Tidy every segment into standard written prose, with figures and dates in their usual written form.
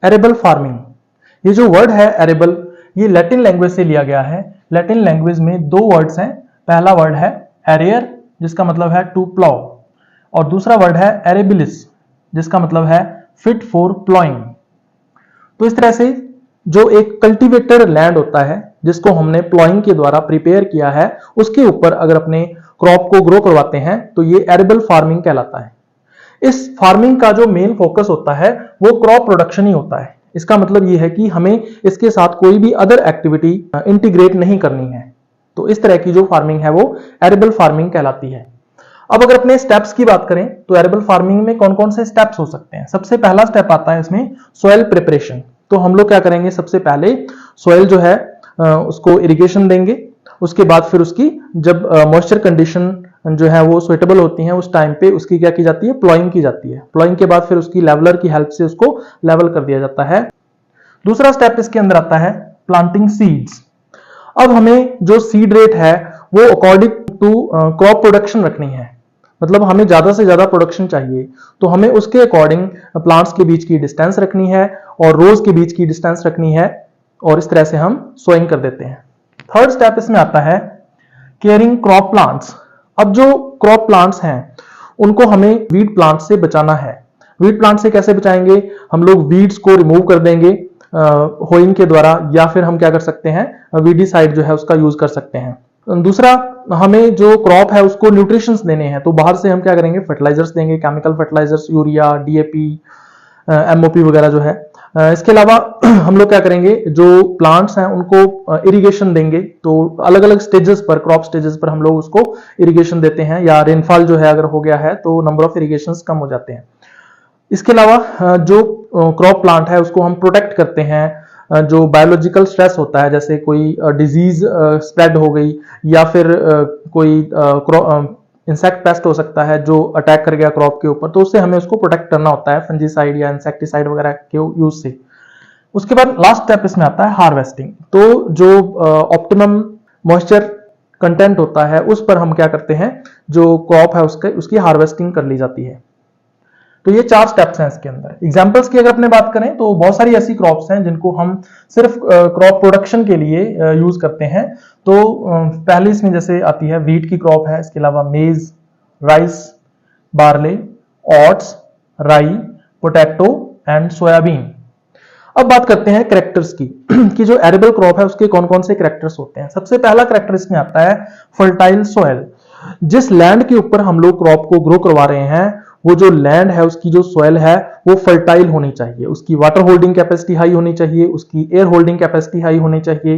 Arable farming, ये जो word है एरेबल, ये लैटिन लैंग्वेज से लिया गया है। लैटिन लैंग्वेज में दो वर्ड्स हैं। पहला वर्ड है एरियर, जिसका मतलब है टू प्लाउ, और दूसरा वर्ड है एरेबिलिस, जिसका मतलब है फिट फॉर प्लॉइंग। तो इस तरह से जो एक कल्टीवेटेड लैंड होता है जिसको हमने प्लॉइंग के द्वारा प्रिपेयर किया है, उसके ऊपर अगर अपने क्रॉप को ग्रो करवाते हैं तो ये एरेबल फार्मिंग कहलाता है। इस फार्मिंग का जो मेन फोकस होता है वो क्रॉप प्रोडक्शन ही होता है। इसका मतलब ये है कि हमें इसके साथ कोई भी अदर एक्टिविटी इंटीग्रेट नहीं करनी है। तो इस तरह की जो फार्मिंग है वो एरेबल फार्मिंग कहलाती है। अब अगर अपने स्टेप्स की बात करें तो एरेबल फार्मिंग में कौन कौन से स्टेप्स हो सकते हैं। सबसे पहला स्टेप आता है इसमें सॉइल प्रिपरेशन। तो हम लोग क्या करेंगे, सबसे पहले सॉइल जो है उसको इरिगेशन देंगे। उसके बाद फिर उसकी जब मॉइस्चर कंडीशन जो है वो सुइटेबल होती हैं उस टाइम पे उसकी क्या की जाती है, प्लॉइंग की जाती है। प्लॉइंग के बाद फिर उसकी लेवलर की हेल्प से उसको लेवल कर दिया जाता है। दूसरा स्टेप इसके अंदर आता है प्लांटिंग सीड्स। अब हमें जो सीड रेट है वो अकॉर्डिंग टू क्रॉप प्रोडक्शन रखनी है। मतलब हमें ज्यादा से ज्यादा प्रोडक्शन चाहिए तो हमें उसके अकॉर्डिंग प्लांट्स के बीच की डिस्टेंस रखनी है और रोज के बीच की डिस्टेंस रखनी है, और इस तरह से हम सोइंग कर देते हैं। थर्ड स्टेप इसमें आता है केयरिंग क्रॉप प्लांट्स। अब जो क्रॉप प्लांट्स हैं उनको हमें वीड प्लांट से बचाना है। वीड प्लांट से कैसे बचाएंगे, हम लोग वीड्स को रिमूव कर देंगे होइंग के द्वारा, या फिर हम क्या कर सकते हैं वीडीसाइड जो है उसका यूज कर सकते हैं। दूसरा, हमें जो क्रॉप है उसको न्यूट्रिशंस देने हैं तो बाहर से हम क्या करेंगे, फर्टिलाइजर्स देंगे, chemical fertilizers, urea, DAP, MOP वगैरह जो है। इसके अलावा हम लोग क्या करेंगे, जो प्लांट्स हैं उनको इरिगेशन देंगे। तो अलग अलग स्टेजेस पर, क्रॉप स्टेजेस पर हम लोग उसको इरिगेशन देते हैं, या रेनफॉल जो है अगर हो गया है तो नंबर ऑफ इरिगेशंस कम हो जाते हैं। इसके अलावा जो क्रॉप प्लांट है उसको हम प्रोटेक्ट करते हैं। जो बायोलॉजिकल स्ट्रेस होता है, जैसे कोई डिजीज स्प्रेड हो गई या फिर कोई इंसेक्ट पेस्ट हो सकता है जो अटैक कर गया क्रॉप के ऊपर, तो उससे हमें उसको प्रोटेक्ट करना होता है फंजीसाइड या इंसेक्टिसाइड वगैरह के यूज से। उसके बाद लास्ट स्टेप इसमें आता है हार्वेस्टिंग। तो जो ऑप्टिमम मॉइस्चर कंटेंट होता है उस पर हम क्या करते हैं, जो क्रॉप है उसकी हार्वेस्टिंग कर ली जाती है। तो ये 4 स्टेप्स हैं इसके अंदर। एग्जांपल्स की अगर अपने बात करें तो बहुत सारी ऐसी क्रॉप्स हैं जिनको हम सिर्फ क्रॉप प्रोडक्शन के लिए यूज करते हैं। तो पहले इसमें जैसे आती है वीट की क्रॉप है, इसके अलावा मेज, राइस, बार्ले, ओट्स, राई, पोटैटो एंड सोयाबीन। अब बात करते हैं कैरेक्टर्स की कि जो एरेबल क्रॉप है उसके कौन कौन से कैरेक्टर्स होते हैं। सबसे पहला कैरेक्टर इसमें आता है फर्टाइल सॉइल। जिस लैंड के ऊपर हम लोग क्रॉप को ग्रो करवा रहे हैं वो जो लैंड है उसकी जो सॉइल है वो फर्टाइल होनी चाहिए, उसकी वाटर होल्डिंग कैपेसिटी हाई होनी चाहिए, उसकी एयर होल्डिंग कैपेसिटी हाई होनी चाहिए।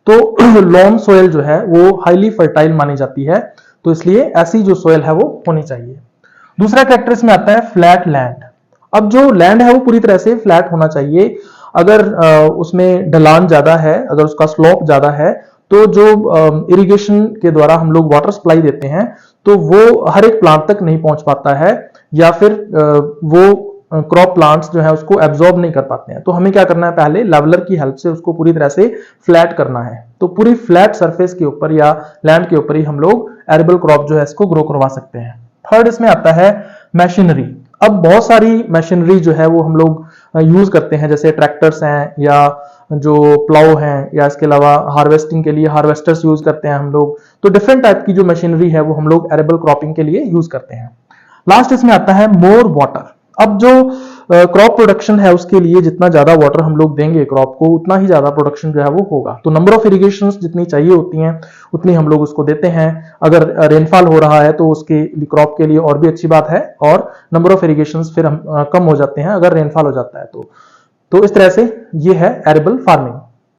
तो लॉन सॉइल जो है वो हाईली फर्टाइल मानी जाती है, तो इसलिए ऐसी जो सॉइल है वो होनी चाहिए। दूसरा कैरेक्टर इसमें आता है फ्लैट लैंड। अब जो लैंड है वो पूरी तरह से फ्लैट होना चाहिए। अगर उसमें ढलान ज्यादा है, अगर उसका स्लोप ज्यादा है, तो जो इरिगेशन के द्वारा हम लोग वाटर सप्लाई देते हैं तो वो हर एक प्लांट तक नहीं पहुंच पाता है, या फिर वो क्रॉप प्लांट्स जो है उसको एब्जॉर्ब नहीं कर पाते हैं। तो हमें क्या करना है, पहले लेवलर की हेल्प से उसको पूरी तरह से फ्लैट करना है। तो पूरी फ्लैट सरफेस के ऊपर या लैंड के ऊपर ही हम लोग एरेबल क्रॉप जो है इसको ग्रो करवा सकते हैं। थर्ड इसमें आता है मशीनरी। अब बहुत सारी मशीनरी जो है वो हम लोग यूज करते हैं, जैसे ट्रैक्टर्स हैं या जो प्लाउ हैं, या इसके अलावा हार्वेस्टिंग के लिए हार्वेस्टर्स यूज करते हैं हम लोग। तो डिफरेंट टाइप की जो मशीनरी है वो हम लोग एरेबल क्रॉपिंग के लिए यूज करते हैं। लास्ट इसमें आता है मोर वाटर। अब जो क्रॉप प्रोडक्शन है उसके लिए जितना ज्यादा वाटर हम लोग देंगे क्रॉप को उतना ही ज्यादा प्रोडक्शन जो है वो होगा। तो नंबर ऑफ इरिगेशंस जितनी चाहिए होती हैं उतनी हम लोग उसको देते हैं। अगर रेनफॉल हो रहा है तो उसके क्रॉप के लिए और भी अच्छी बात है, और नंबर ऑफ इरिगेशंस फिर हम कम हो जाते हैं अगर रेनफॉल हो जाता है तो इस तरह से ये है एरेबल फार्मिंग।